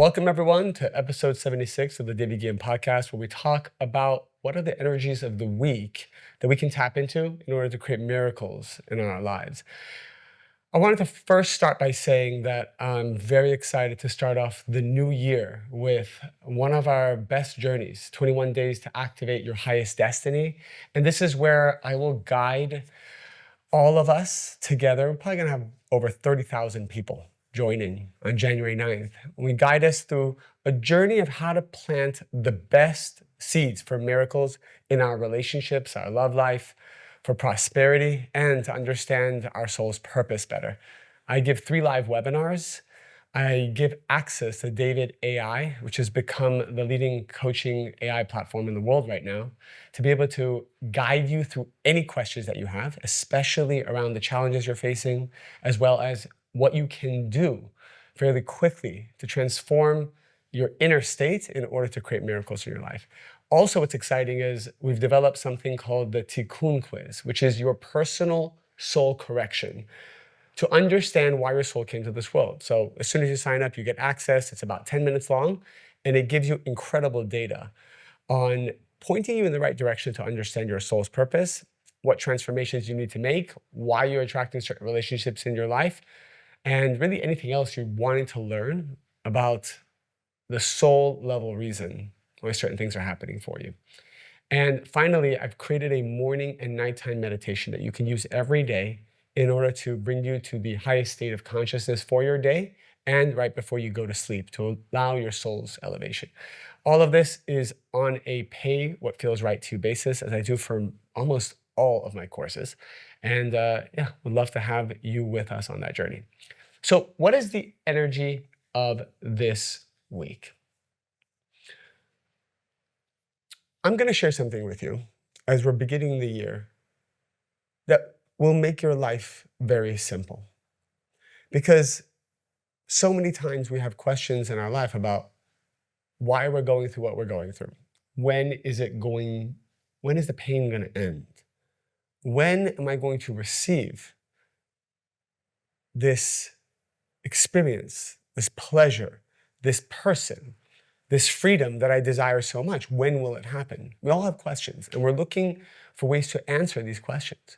Welcome, everyone, to episode 76 of the Gihyam podcast, where we talk about what are the energies of the week that we can tap into in order to create miracles in our lives. I wanted to first start by saying that I'm very excited to start off the new year with one of our best journeys, 21 days to activate your highest destiny. And this is where I will guide all of us together. We're probably going to have over 30,000 people joining on January 9th. We guide us through a journey of how to plant the best seeds for miracles in our relationships, our love life, for prosperity, and to understand our soul's purpose better. I give 3 live webinars. I give access to David AI, which has become the leading coaching AI platform in the world right now, to be able to guide you through any questions that you have, especially around the challenges you're facing, as well as what you can do fairly quickly to transform your inner state in order to create miracles in your life. Also, what's exciting is we've developed something called the Tikkun Quiz, which is your personal soul correction to understand why your soul came to this world. So as soon as you sign up, you get access. It's about 10 minutes long, and it gives you incredible data on pointing you in the right direction to understand your soul's purpose, what transformations you need to make, why you're attracting certain relationships in your life, and really anything else you're wanting to learn about the soul level reason why certain things are happening for you. And finally, I've created a morning and nighttime meditation that you can use every day in order to bring you to the highest state of consciousness for your day and right before you go to sleep to allow your soul's elevation. All of this is on a pay what feels right to you basis, as I do for almost all of my courses. And would love to have you with us on that journey. So what is the energy of this week? I'm going to share something with you as we're beginning the year that will make your life very simple. Because so many times we have questions in our life about why we're going through what we're going through. When is the pain going to end? When am I going to receive this experience, this pleasure, this person, this freedom that I desire so much? When will it happen? We all have questions, and we're looking for ways to answer these questions.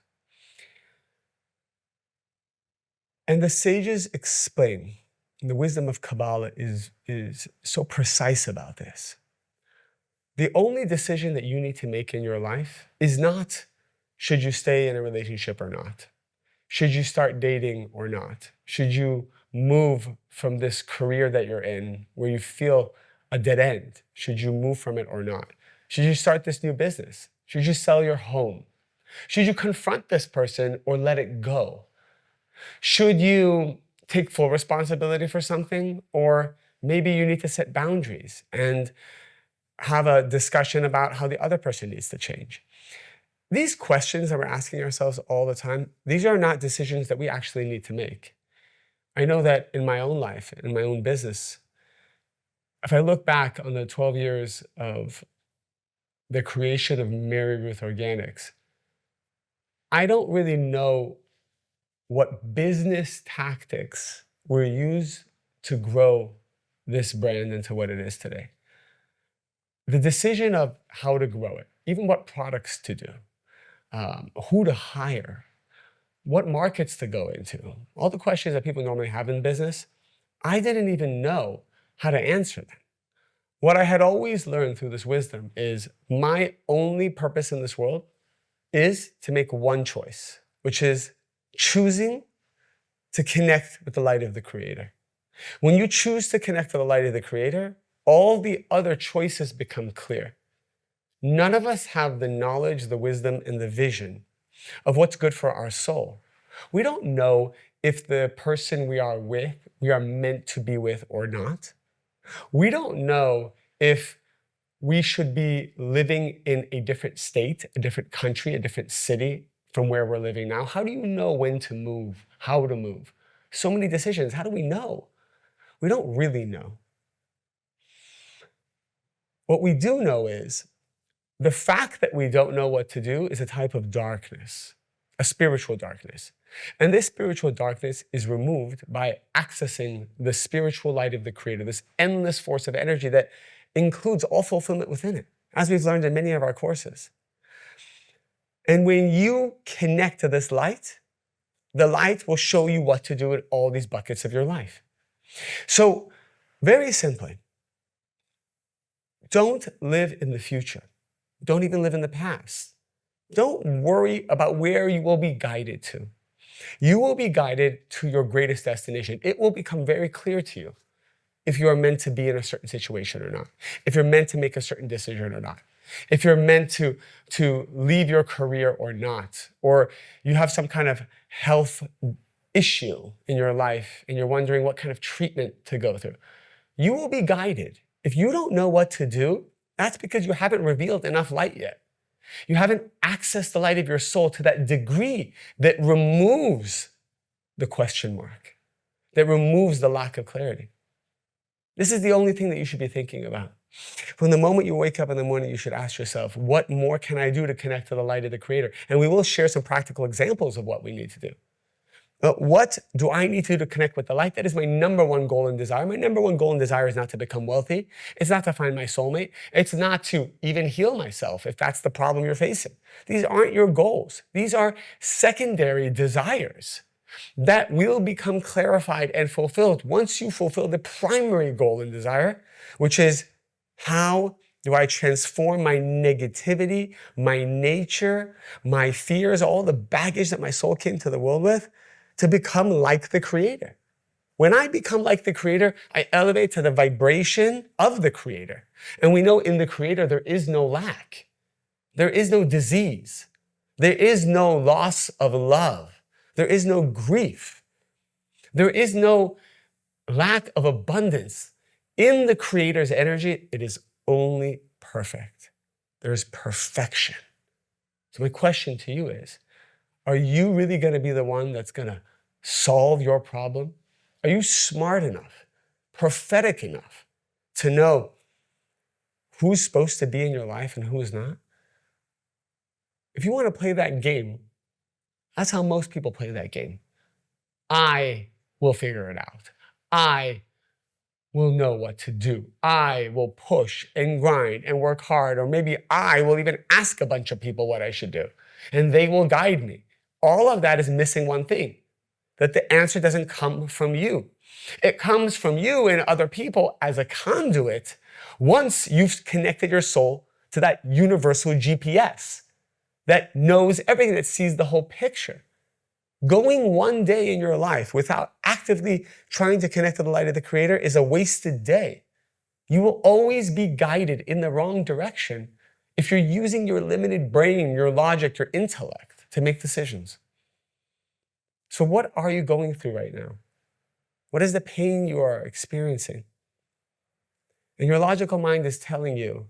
And the sages explain, and the wisdom of Kabbalah is so precise about this. The only decision that you need to make in your life is not, should you stay in a relationship or not? Should you start dating or not? Should you move from this career that you're in where you feel a dead end? Should you move from it or not? Should you start this new business? Should you sell your home? Should you confront this person or let it go? Should you take full responsibility for something, or maybe you need to set boundaries and have a discussion about how the other person needs to change? These questions that we're asking ourselves all the time, these are not decisions that we actually need to make. I know that in my own life, in my own business, if I look back on the 12 years of the creation of Mary Ruth Organics, I don't really know what business tactics were used to grow this brand into what it is today. The decision of how to grow it, even what products to do, who to hire, what markets to go into, all the questions that people normally have in business, I didn't even know how to answer them. What I had always learned through this wisdom is my only purpose in this world is to make one choice, which is choosing to connect with the light of the Creator. When you choose to connect with the light of the Creator, all the other choices become clear. None of us have the knowledge, the wisdom, and the vision of what's good for our soul. We don't know if the person we are with, we are meant to be with or not. We don't know if we should be living in a different state, a different country, a different city from where we're living now. How do you know when to move, how to move? So many decisions. How do we know? We don't really know. What we do know is the fact that we don't know what to do is a type of darkness. a spiritual darkness. And this spiritual darkness is removed by accessing the spiritual light of the Creator, this endless force of energy that includes all fulfillment within it, as we've learned in many of our courses. And when you connect to this light, the light will show you what to do with all these buckets of your life. So, very simply, don't live in the future. Don't even live in the past. Don't worry about where you will be guided to. You will be guided to your greatest destination. It will become very clear to you if you are meant to be in a certain situation or not, if you're meant to make a certain decision or not, if you're meant to leave your career or not, or you have some kind of health issue in your life and you're wondering what kind of treatment to go through. You will be guided. If you don't know what to do, that's because you haven't revealed enough light yet. You haven't accessed the light of your soul to that degree that removes the question mark, that removes the lack of clarity. This is the only thing that you should be thinking about. From the moment you wake up in the morning, you should ask yourself, what more can I do to connect to the light of the Creator? And we will share some practical examples of what we need to do. What do I need to do to connect with the light? That is my number one goal and desire. My number one goal and desire is not to become wealthy. It's not to find my soulmate. It's not to even heal myself if that's the problem you're facing. These aren't your goals. These are secondary desires that will become clarified and fulfilled once you fulfill the primary goal and desire, which is how do I transform my negativity, my nature, my fears, all the baggage that my soul came to the world with, to become like the Creator. When I become like the Creator, I elevate to the vibration of the Creator. And we know in the Creator, there is no lack. There is no disease. There is no loss of love. There is no grief. There is no lack of abundance. In the Creator's energy, it is only perfect. There is perfection. So my question to you is, are you really going to be the one that's going to solve your problem? Are you smart enough, prophetic enough to know who's supposed to be in your life and who is not? If you want to play that game, that's how most people play that game. I will figure it out. I will know what to do. I will push and grind and work hard, or maybe I will even ask a bunch of people what I should do, and they will guide me. All of that is missing one thing, that the answer doesn't come from you. It comes from you and other people as a conduit once you've connected your soul to that universal GPS that knows everything, that sees the whole picture. Going one day in your life without actively trying to connect to the light of the Creator is a wasted day. You will always be guided in the wrong direction if you're using your limited brain, your logic, your intellect to make decisions. So what are you going through right now? What is the pain you are experiencing? And your logical mind is telling you,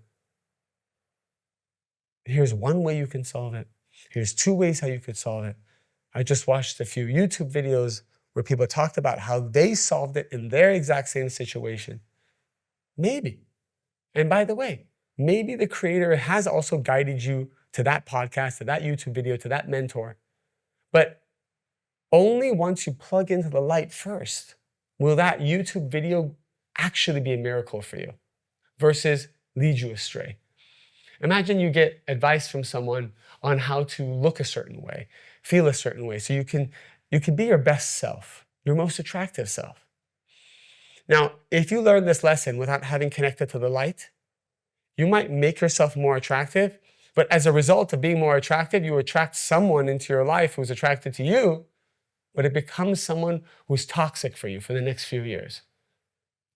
here's one way you can solve it. Here's two ways how you could solve it. I just watched a few YouTube videos where people talked about how they solved it in their exact same situation. Maybe. And by the way, maybe the Creator has also guided you to that podcast, to that YouTube video, to that mentor. But only once you plug into the light first will that YouTube video actually be a miracle for you versus lead you astray. Imagine you get advice from someone on how to look a certain way, feel a certain way, so you can be your best self, your most attractive self. Now, if you learn this lesson without having connected to the light, you might make yourself more attractive, but as a result of being more attractive, you attract someone into your life who's attracted to you, but it becomes someone who's toxic for you for the next few years.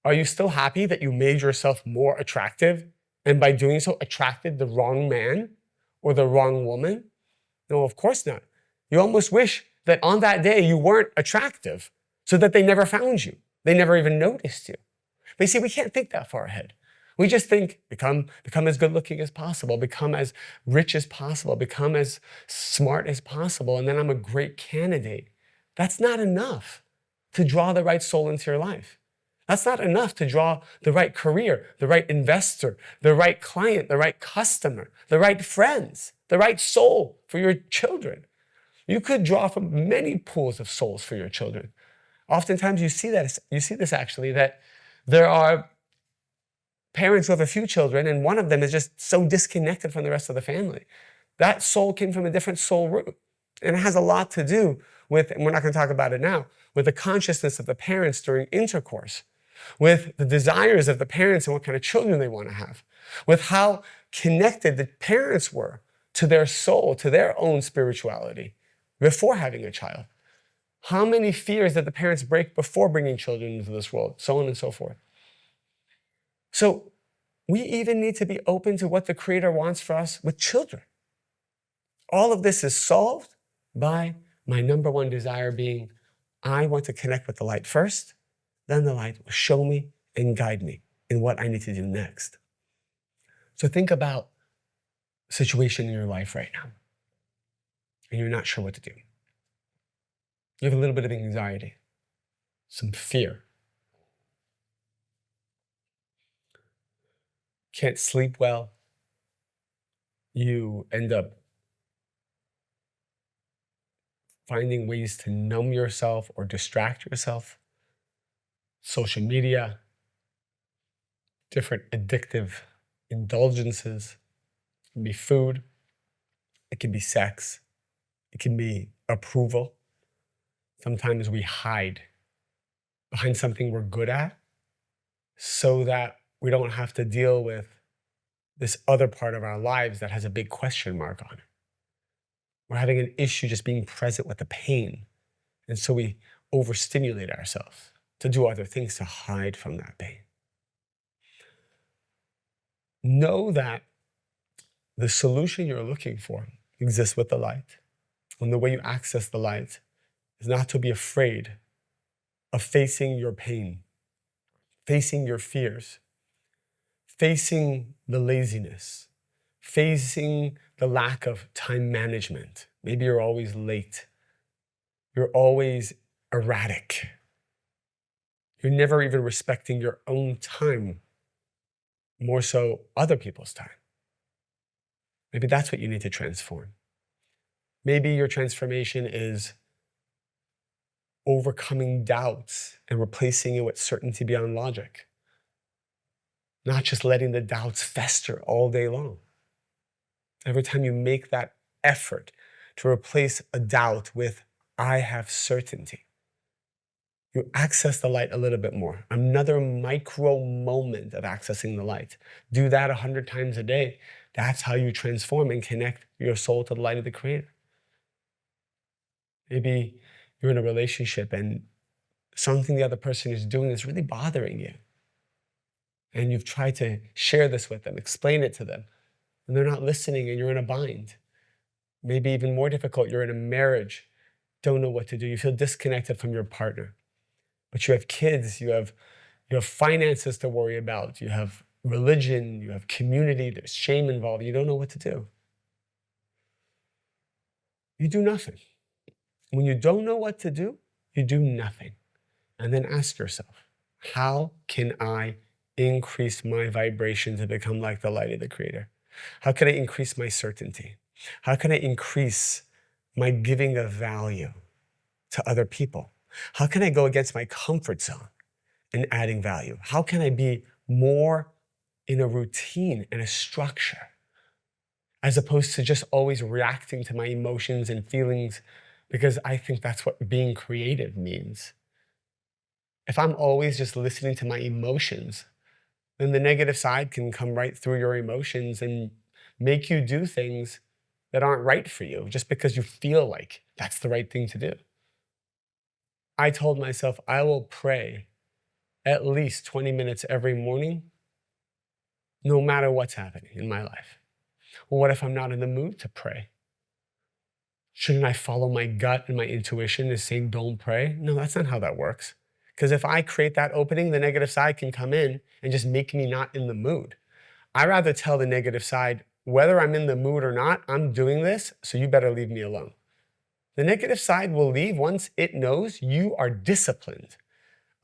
Are you still happy that you made yourself more attractive and by doing so attracted the wrong man or the wrong woman? No, of course not. You almost wish that on that day you weren't attractive so that they never found you. They never even noticed you. But you see, we can't think that far ahead. We just think, become as good looking as possible, become as rich as possible, become as smart as possible, and then I'm a great candidate. That's not enough to draw the right soul into your life. That's not enough to draw the right career, the right investor, the right client, the right customer, the right friends, the right soul for your children. You could draw from many pools of souls for your children. Oftentimes you see this actually, that there are parents who have a few children and one of them is just so disconnected from the rest of the family. That soul came from a different soul root. And it has a lot to do with, and we're not going to talk about it now, with the consciousness of the parents during intercourse, with the desires of the parents and what kind of children they want to have, with how connected the parents were to their soul, to their own spirituality before having a child. How many fears did the parents break before bringing children into this world, so on and so forth. So we even need to be open to what the Creator wants for us with children. All of this is solved by my number one desire being, I want to connect with the light first, then the light will show me and guide me in what I need to do next. So think about a situation in your life right now, and you're not sure what to do. You have a little bit of anxiety, some fear. Can't sleep well. You end up finding ways to numb yourself or distract yourself. Social media, different addictive indulgences. It can be food. It can be sex. It can be approval. Sometimes we hide behind something we're good at so that we don't have to deal with this other part of our lives that has a big question mark on it. We're having an issue just being present with the pain. And so we overstimulate ourselves to do other things to hide from that pain. Know that the solution you're looking for exists with the light. And the way you access the light is not to be afraid of facing your pain, facing your fears, facing the laziness, facing the lack of time management. Maybe you're always late. You're always erratic. You're never even respecting your own time, more so other people's time. Maybe that's what you need to transform. Maybe your transformation is overcoming doubts and replacing it with certainty beyond logic. Not just letting the doubts fester all day long. Every time you make that effort to replace a doubt with, I have certainty, you access the light a little bit more. Another micro moment of accessing the light. Do that 100 times a day. That's how you transform and connect your soul to the light of the Creator. Maybe you're in a relationship and something the other person is doing is really bothering you. And you've tried to share this with them, explain it to them, and they're not listening and you're in a bind. Maybe even more difficult, you're in a marriage, don't know what to do. You feel disconnected from your partner. But you have kids, you have finances to worry about, you have religion, you have community, there's shame involved, you don't know what to do. You do nothing. When you don't know what to do, you do nothing. And then ask yourself, how can I increase my vibration to become like the light of the Creator? How can I increase my certainty? How can I increase my giving of value to other people? How can I go against my comfort zone and adding value? How can I be more in a routine and a structure as opposed to just always reacting to my emotions and feelings because I think that's what being creative means. If I'm always just listening to my emotions, then the negative side can come right through your emotions and make you do things that aren't right for you just because you feel like that's the right thing to do. I told myself I will pray at least 20 minutes every morning, no matter what's happening in my life. Well, what if I'm not in the mood to pray? Shouldn't I follow my gut and my intuition is saying don't pray? No, that's not how that works. Because if I create that opening, the negative side can come in and just make me not in the mood. I rather tell the negative side, whether I'm in the mood or not, I'm doing this, so you better leave me alone. The negative side will leave once it knows you are disciplined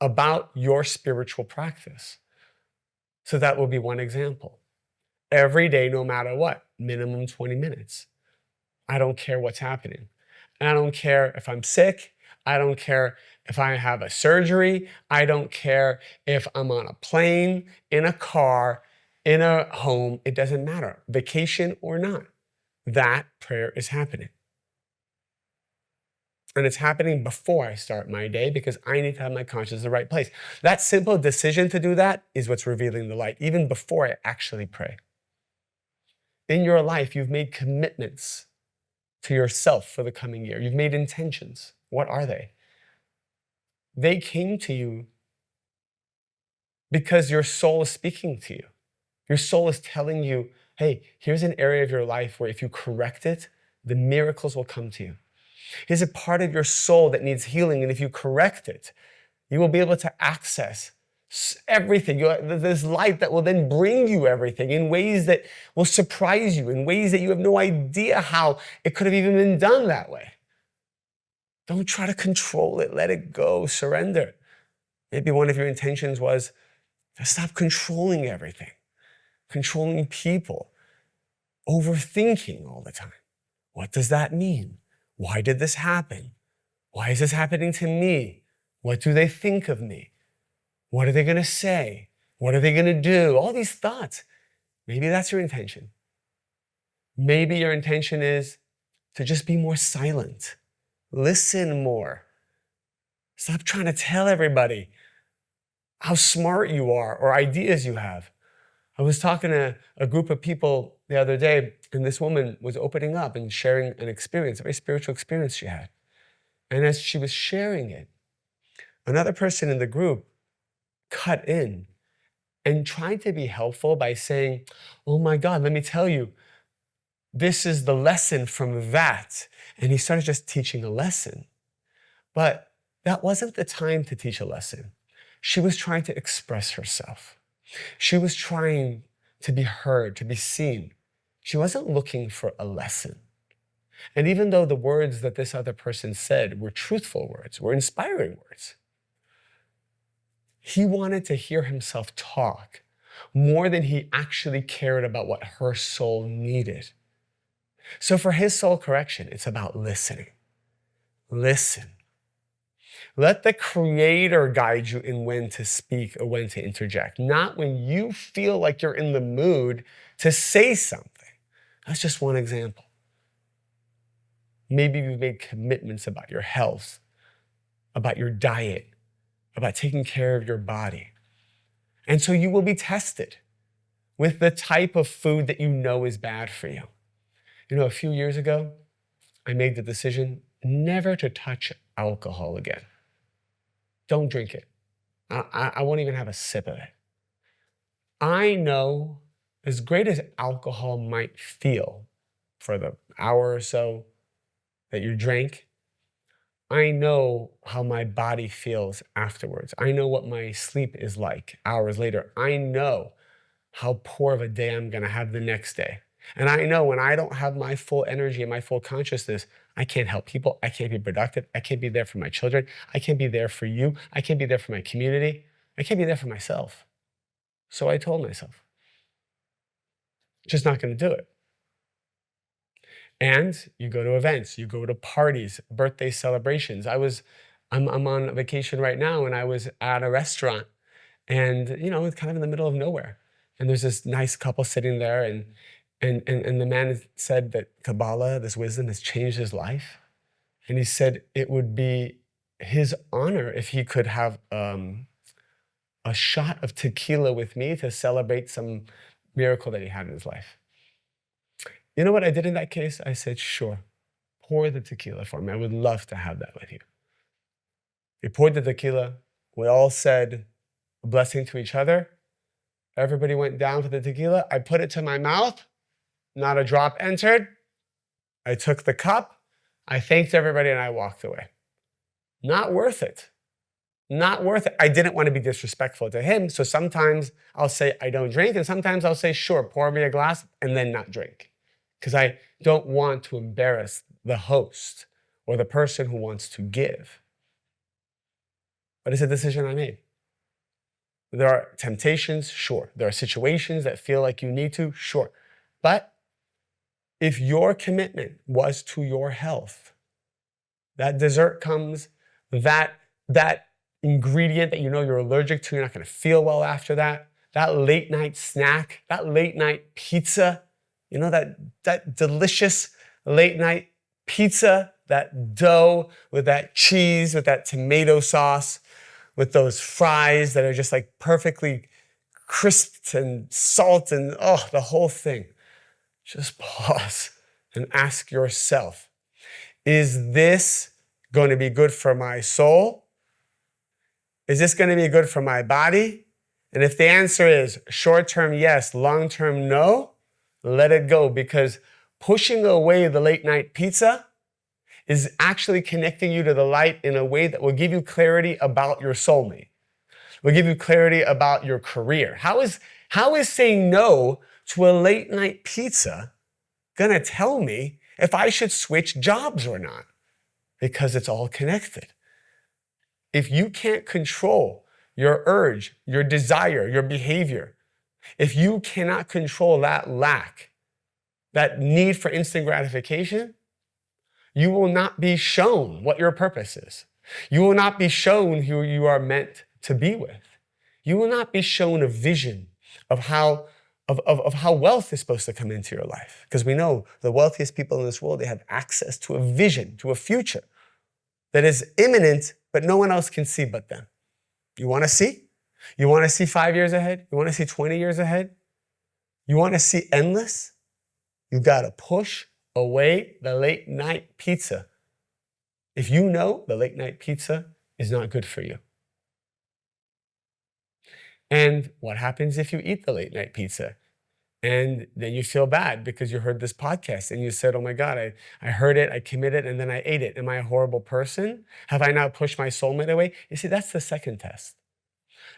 about your spiritual practice. So that will be one example. Every day, no matter what, minimum 20 minutes. I don't care what's happening. And I don't care if I'm sick. I don't care if I have a surgery. I don't care if I'm on a plane, in a car, in a home. It doesn't matter, vacation or not. That prayer is happening. And it's happening before I start my day because I need to have my conscience in the right place. That simple decision to do that is what's revealing the light, even before I actually pray. In your life, you've made commitments to yourself for the coming year. You've made intentions. What are they? They came to you because your soul is speaking to you. Your soul is telling you, hey, here's an area of your life where if you correct it, the miracles will come to you. Here's a part of your soul that needs healing, and if you correct it, you will be able to access everything. There's light that will then bring you everything in ways that will surprise you, in ways that you have no idea how it could have even been done that way. Don't try to control it. Let it go. Surrender. Maybe one of your intentions was to stop controlling everything, controlling people, overthinking all the time. What does that mean? Why did this happen? Why is this happening to me? What do they think of me? What are they going to say? What are they going to do? All these thoughts. Maybe that's your intention. Maybe your intention is to just be more silent. Listen more. Stop trying to tell everybody how smart you are or ideas you have. I was talking to a group of people the other day, and this woman was opening up and sharing an experience, a very spiritual experience she had. And as she was sharing it, another person in the group cut in and tried to be helpful by saying, oh my God, let me tell you, this is the lesson from that. And he started just teaching a lesson. But that wasn't the time to teach a lesson. She was trying to express herself. She was trying to be heard, to be seen. She wasn't looking for a lesson. And even though the words that this other person said were truthful words, were inspiring words, he wanted to hear himself talk more than he actually cared about what her soul needed. So for his soul correction, it's about listening. Listen. Let the Creator guide you in when to speak or when to interject, not when you feel like you're in the mood to say something. That's just one example. Maybe you've made commitments about your health, about your diet, about taking care of your body. And so you will be tested with the type of food that you know is bad for you. You know, a few years ago, I made the decision never to touch alcohol again. Don't drink it. I won't even have a sip of it. I know, as great as alcohol might feel for the hour or so that you drank, I know how my body feels afterwards. I know what my sleep is like hours later. I know how poor of a day I'm going to have the next day. And I know when I don't have my full energy and my full consciousness, I can't help people. I can't be productive. I can't be there for my children. I can't be there for you. I can't be there for my community. I can't be there for myself. So I told myself, just not going to do it. And you go to events, you go to parties, birthday celebrations. I'm on vacation right now, and I was at a restaurant, and it's kind of in the middle of nowhere. And there's this nice couple sitting there, and the man said that Kabbalah, this wisdom, has changed his life. And he said it would be his honor if he could have a shot of tequila with me to celebrate some miracle that he had in his life. You know what I did in that case? I said, sure, pour the tequila for me. I would love to have that with you. He poured the tequila. We all said a blessing to each other. Everybody went down for the tequila. I put it to my mouth. Not a drop entered. I took the cup. I thanked everybody and I walked away. Not worth it. Not worth it. I didn't want to be disrespectful to him. So sometimes I'll say I don't drink, and sometimes I'll say, sure, pour me a glass and then not drink. Because I don't want to embarrass the host or the person who wants to give. But it's a decision I made. There are temptations, sure. There are situations that feel like you need to, sure. But if your commitment was to your health, that dessert comes, that ingredient that you know you're allergic to, you're not going to feel well after that late night snack, that late night pizza, you know, that delicious late night pizza, that dough with that cheese, with that tomato sauce, with those fries that are just like perfectly crisped and salt and the whole thing. Just pause and ask yourself, is this going to be good for my soul? Is this going to be good for my body? And if the answer is short-term yes, long-term no, let it go, because pushing away the late night pizza is actually connecting you to the light in a way that will give you clarity about your soulmate, will give you clarity about your career. How is saying no to a late night pizza gonna tell me if I should switch jobs or not? Because it's all connected. If you can't control your urge, your desire, your behavior, if you cannot control that lack, that need for instant gratification, you will not be shown what your purpose is. You will not be shown who you are meant to be with. You will not be shown a vision of how wealth is supposed to come into your life. Because we know the wealthiest people in this world, they have access to a vision, to a future that is imminent, but no one else can see but them. You want to see? You want to see 5 years ahead? You want to see 20 years ahead? You want to see endless? You got to push away the late night pizza. If you know the late night pizza is not good for you. And what happens if you eat the late night pizza? And then you feel bad because you heard this podcast and you said, oh my God, I heard it, I committed, and then I ate it. Am I a horrible person? Have I now pushed my soulmate away? You see, that's the second test.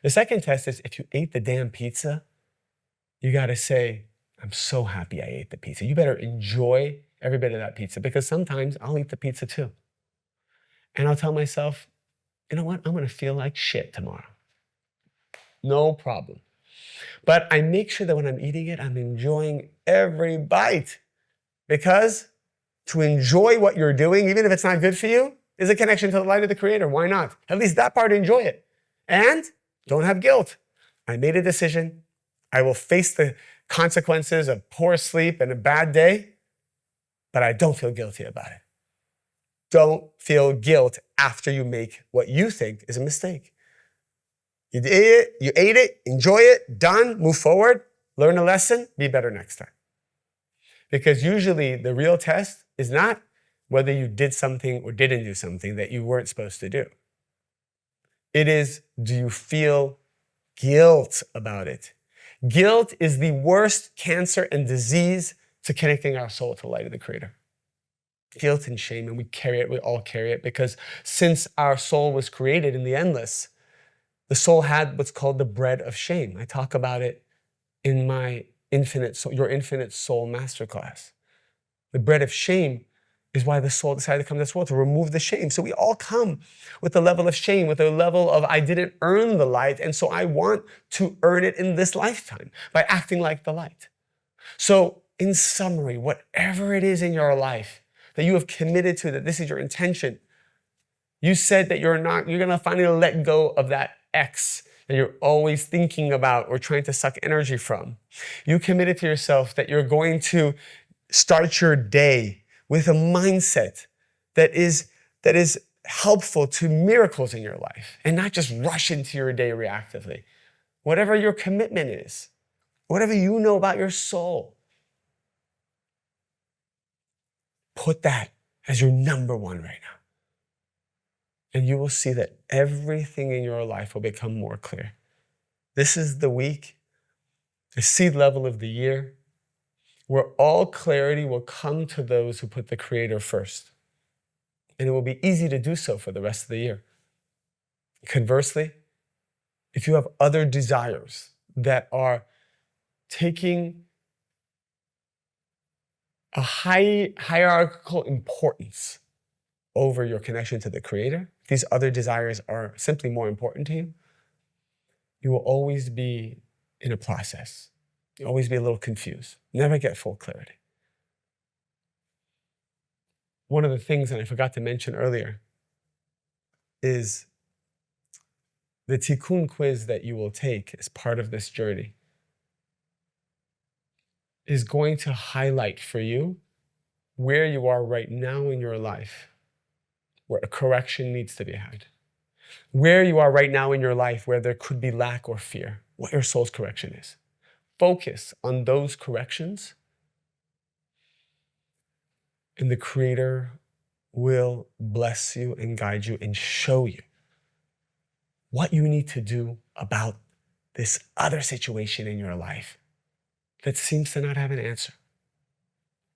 The second test is if you ate the damn pizza, you got to say, I'm so happy I ate the pizza. You better enjoy every bit of that pizza, because sometimes I'll eat the pizza too. And I'll tell myself, you know what? I'm going to feel like shit tomorrow. No problem. But I make sure that when I'm eating it, I'm enjoying every bite, because to enjoy what you're doing, even if it's not good for you, is a connection to the light of the Creator. Why not? At least that part, enjoy it. And don't have guilt. I made a decision. I will face the consequences of poor sleep and a bad day, but I don't feel guilty about it. Don't feel guilt after you make what you think is a mistake. You ate it, enjoy it, done, move forward, learn a lesson, be better next time. Because usually the real test is not whether you did something or didn't do something that you weren't supposed to do. It is, do you feel guilt about it? Guilt is the worst cancer and disease to connecting our soul to the light of the Creator. Guilt and shame, and we all carry it, because since our soul was created in the endless, the soul had what's called the bread of shame. I talk about it in my Your Infinite Soul Masterclass. The bread of shame is why the soul decided to come to this world, to remove the shame. So we all come with a level of shame, with a level of, I didn't earn the light, and so I want to earn it in this lifetime by acting like the light. So in summary, whatever it is in your life that you have committed to, that this is your intention, you said that you're going to finally let go of that ex that you're always thinking about or trying to suck energy from. You committed to yourself that you're going to start your day with a mindset that is helpful to miracles in your life, and not just rush into your day reactively. Whatever your commitment is, whatever you know about your soul, put that as your number one right now. And you will see that everything in your life will become more clear. This is the week, the seed level of the year, where all clarity will come to those who put the Creator first. And it will be easy to do so for the rest of the year. Conversely, if you have other desires that are taking a hierarchical importance over your connection to the Creator, these other desires are simply more important to you, you will always be in a process. You'll always be a little confused. Never get full clarity. one of the things that I forgot to mention earlier is the Tikkun quiz that you will take as part of this journey is going to highlight for you where you are right now in your life, where a correction needs to be had. Where you are right now in your life, where there could be lack or fear, what your soul's correction is. Focus on those corrections, and the Creator will bless you and guide you and show you what you need to do about this other situation in your life that seems to not have an answer.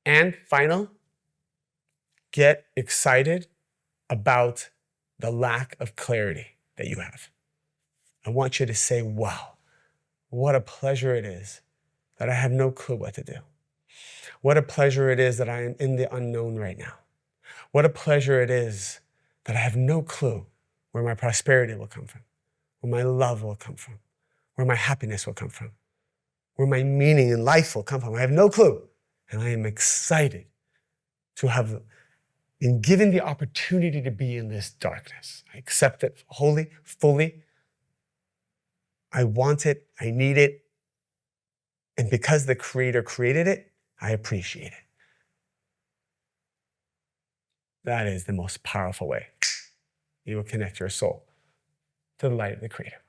And final, get excited about the lack of clarity that you have. I want you to say, wow, what a pleasure it is that I have no clue what to do. What a pleasure it is that I am in the unknown right now. What a pleasure it is that I have no clue where my prosperity will come from, where my love will come from, where my happiness will come from, where my meaning in life will come from. I have no clue. And I am excited to have been given the opportunity to be in this darkness. I accept it wholly, fully. I want it. I need it. And because the Creator created it, I appreciate it. That is the most powerful way you will connect your soul to the light of the Creator.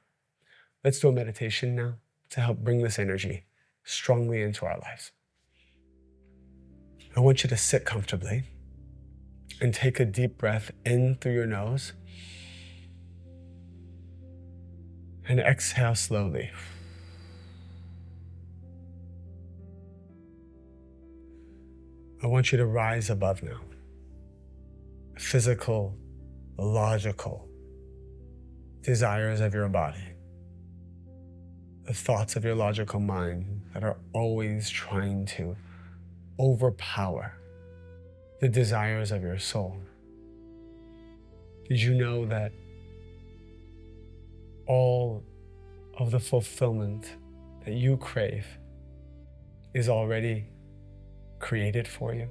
Let's do a meditation now to help bring this energy strongly into our lives. I want you to sit comfortably and take a deep breath in through your nose and exhale slowly. I want you to rise above now. Physical, logical desires of your body. The thoughts of your logical mind that are always trying to overpower the desires of your soul. Did you know that all of the fulfillment that you crave is already created for you?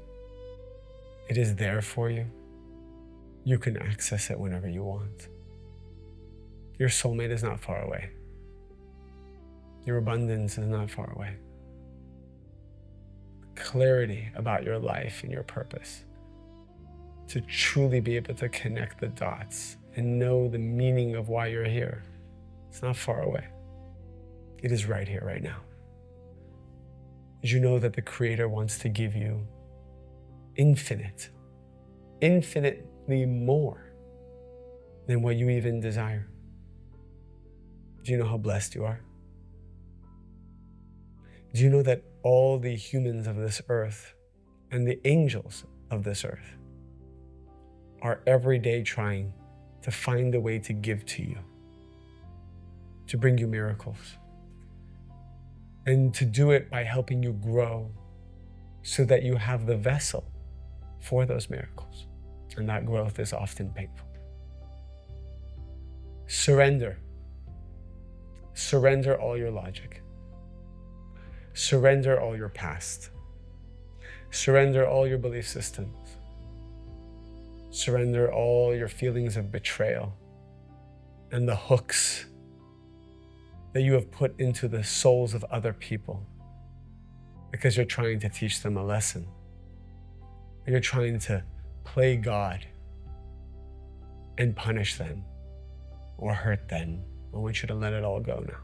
It is there for you. You can access it whenever you want. Your soulmate is not far away. Your abundance is not far away. Clarity about your life and your purpose, to truly be able to connect the dots and know the meaning of why you're here. It's not far away. It is right here, right now. Did you know that the Creator wants to give you infinitely more than what you even desire? Do you know how blessed you are? Do you know that all the humans of this earth and the angels of this earth are every day trying to find a way to give to you, to bring you miracles, and to do it by helping you grow so that you have the vessel for those miracles. And that growth is often painful. Surrender. Surrender all your logic. Surrender all your past. Surrender all your belief systems. Surrender all your feelings of betrayal and the hooks that you have put into the souls of other people because you're trying to teach them a lesson. You're trying to play God and punish them or hurt them. I want you to let it all go now.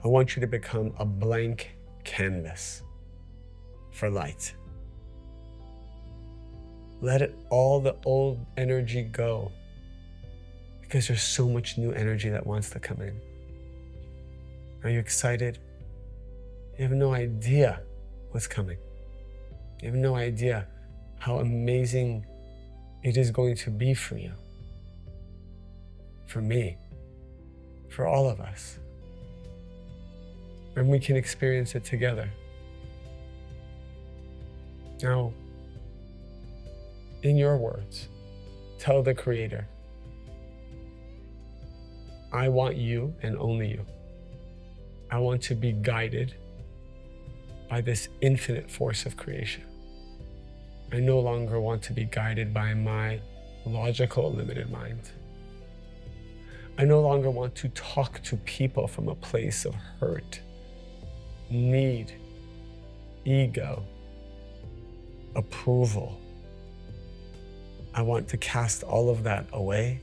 I want you to become a blank canvas for light. Let all the old energy go, because there's so much new energy that wants to come in. Are you excited? You have no idea what's coming. You have no idea how amazing it is going to be for you, for me, for all of us. And we can experience it together. Now, in your words, tell the Creator, I want you and only you. I want to be guided by this infinite force of creation. I no longer want to be guided by my logical, limited mind. I no longer want to talk to people from a place of hurt, need, ego, approval. I want to cast all of that away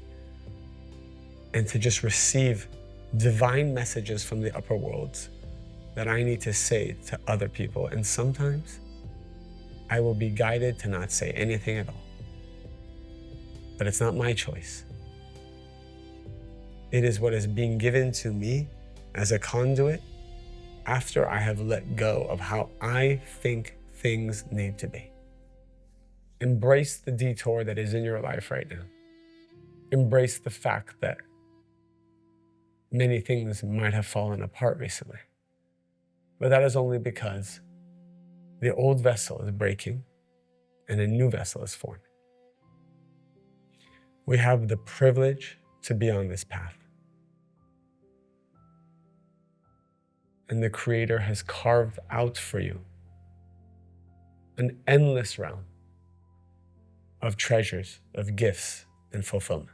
and to just receive divine messages from the upper worlds that I need to say to other people. And sometimes I will be guided to not say anything at all. But it's not my choice. It is what is being given to me as a conduit after I have let go of how I think things need to be. Embrace the detour that is in your life right now. Embrace the fact that many things might have fallen apart recently. But that is only because the old vessel is breaking and a new vessel is forming. We have the privilege to be on this path. And the Creator has carved out for you an endless realm of treasures, of gifts, and fulfillment.